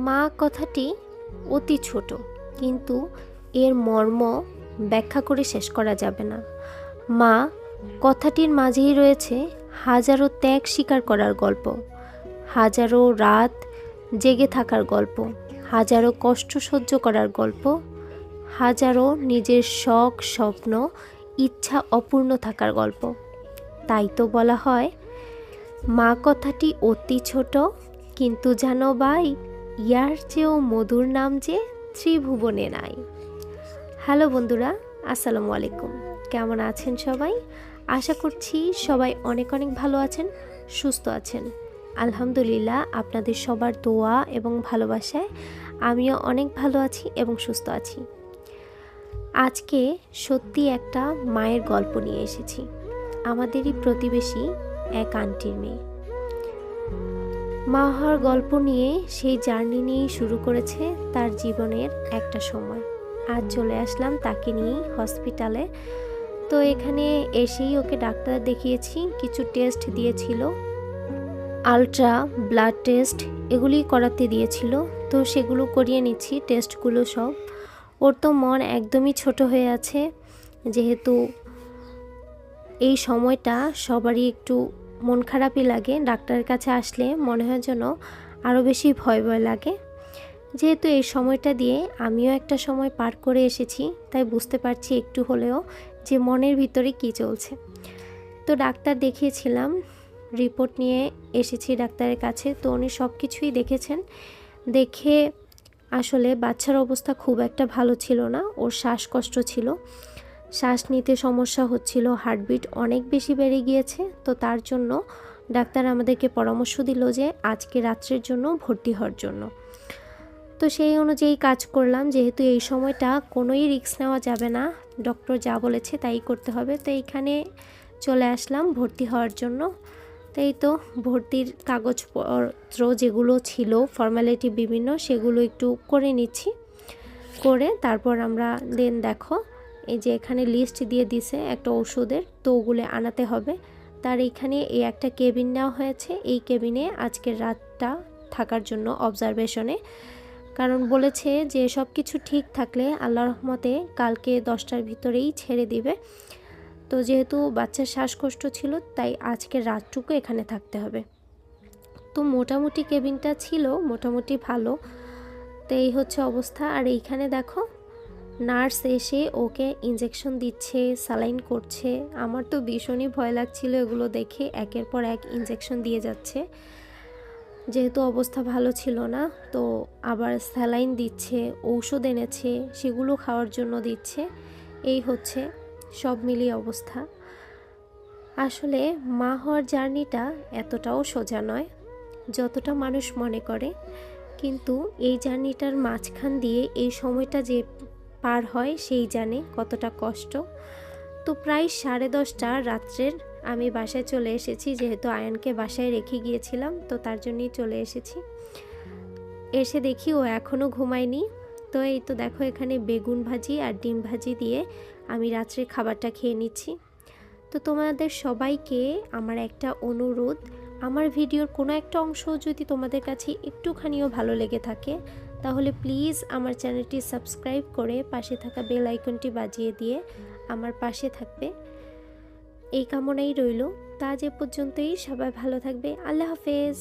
মা কথাটি অতি ছোট, কিন্তু এর মর্ম ব্যাখ্যা করে শেষ করা যাবে না। মা কথাটির মাঝেই রয়েছে হাজারো ত্যাগ স্বীকার করার গল্প, হাজারো রাত জেগে থাকার গল্প, হাজারো কষ্ট সহ্য করার গল্প, হাজারো নিজের শখ স্বপ্ন ইচ্ছা অপূর্ণ থাকার গল্প। তাই তো বলা হয় মা কথাটি অতি ছোট, কিন্তু জানো ভাই, ইয়ার চেয়েও মধুর নাম যে ত্রিভুবনে নাই। হ্যালো বন্ধুরা, আসসালামু আলাইকুম। কেমন আছেন সবাই? আশা করছি সবাই অনেক অনেক ভালো আছেন, সুস্থ আছেন। আলহামদুলিল্লাহ, আপনাদের সবার দোয়া এবং ভালোবাসায় আমিও অনেক ভালো আছি এবং সুস্থ আছি। আজকে সত্যি একটা মায়ের গল্প নিয়ে এসেছি। আমাদেরই প্রতিবেশী এক আন্টির মেয়ে। মা হওয়ার গল্প নিয়ে সেই জার্নি নিয়েই শুরু করেছে তার জীবনের একটা সময়। আজ চলে আসলাম তাকে নিয়েই হসপিটালে। তো এখানে এসেই ওকে ডাক্তার দেখিয়েছি, কিছু টেস্ট দিয়েছিল, আলট্রা, ব্লাড টেস্ট এগুলি করাতে দিয়েছিল। তো সেগুলো করিয়ে নিচ্ছি, টেস্টগুলো সব। ওর তো মন একদমই ছোট হয়ে আছে, যেহেতু এই সময়টা সবারই একটু মন খারাপই লাগে। ডাক্তারের কাছে আসলে মনে হয় যেন আরও বেশি ভয় ভয় লাগে। যেহেতু এই সময়টা দিয়ে আমিও একটা সময় পার করে এসেছি, তাই বুঝতে পারছি একটু হলেও যে মনের ভিতরে কি চলছে। তো ডাক্তার দেখিয়েছিলাম, রিপোর্ট নিয়ে এসেছি ডাক্তারের কাছে। তো উনি সব কিছুই দেখেছেন। দেখে আসলে বাচ্চার অবস্থা খুব একটা ভালো ছিল না। ওর শ্বাসকষ্ট ছিল, শ্বাস নিতে সমস্যা হচ্ছিল, হার্টবিট অনেক বেশি বেড়ে গিয়েছে। তো তার জন্য ডাক্তার আমাদেরকে পরামর্শ দিল যে আজকে রাত্রের জন্য ভর্তি হওয়ার জন্য। তো সেই অনুযায়ী কাজ করলাম। যেহেতু এই সময়টা কোনোই রিস্ক নেওয়া যাবে না, ডক্টর যা বলেছে তাই করতে হবে। তো এইখানে চলে আসলাম ভর্তি হওয়ার জন্য। তো এই তো ভর্তির কাগজপত্র যেগুলো ছিল ফর্মালিটি বিভিন্ন, সেগুলো একটু করে নিচ্ছি। করে তারপর আমরা দেখো এই যে এখানে লিস্ট দিয়ে দিছে একটা ওষুধের, তো ওগুলো আনাতে হবে। তার এইখানে এই একটা কেবিন নেওয়া হয়েছে, এই কেবিনে আজকের রাতটা থাকার জন্য অবজারভেশনে। কারণ বলেছে যে সব কিছু ঠিক থাকলে আল্লাহর রহমতে কালকে 10টার ভিতরেই ছেড়ে দিবে। তো যেহেতু বাচ্চার শ্বাসকষ্ট ছিল, তাই আজকের রাতটুকু এখানে থাকতে হবে। তো মোটামুটি কেবিনটা ছিল মোটামুটি ভালো। তো এই হচ্ছে অবস্থা। আর এইখানে দেখো নার্স এসে ওকে ইঞ্জেকশন দিচ্ছে, স্যালাইন করছে। আমার তো ভীষণই ভয় লাগছিল এগুলো দেখে, একের পর এক ইঞ্জেকশন দিয়ে যাচ্ছে। যেহেতু অবস্থা ভালো ছিল না, তো আবার স্যালাইন দিচ্ছে, ঔষধ এনেছে, সেগুলো খাওয়ার জন্য দিচ্ছে। এই হচ্ছে সব মিলিয়ে অবস্থা। আসলে মা হওয়ার জার্নিটা এতটাও সোজা নয় যতটা মানুষ মনে করে। কিন্তু এই জার্নিটার মাঝখান দিয়ে এই সময়টা যে পার হয় সেই জানে কতটা কষ্ট। তো প্রায় 10:30 রাত্রের আমি বাসায় চলে এসেছি, যেহেতু আয়ানকে বাসায় রেখে গিয়েছিলাম। তো তার জন্যই চলে এসেছি। এসে দেখি ও এখনও ঘুমায়নি। তো এই তো দেখো এখানে বেগুন ভাজি আর ডিম ভাজি দিয়ে আমি রাত্রের খাবারটা খেয়ে নিচ্ছি। তো তোমাদের সবাইকে আমার একটা অনুরোধ, আমার ভিডিওর কোনো একটা অংশ যদি তোমাদের কাছে একটুখানিও ভালো লেগে থাকে, তাহলে প্লিজ আমার চ্যানেলটি সাবস্ক্রাইব করে পাশে থাকা বেল আইকনটি বাজিয়ে দিয়ে আমার পাশে থাকবে, এই কামনাই রইল। তা আজ এ পর্যন্তই। সবাই ভালো থাকবে। আল্লাহ হাফেজ।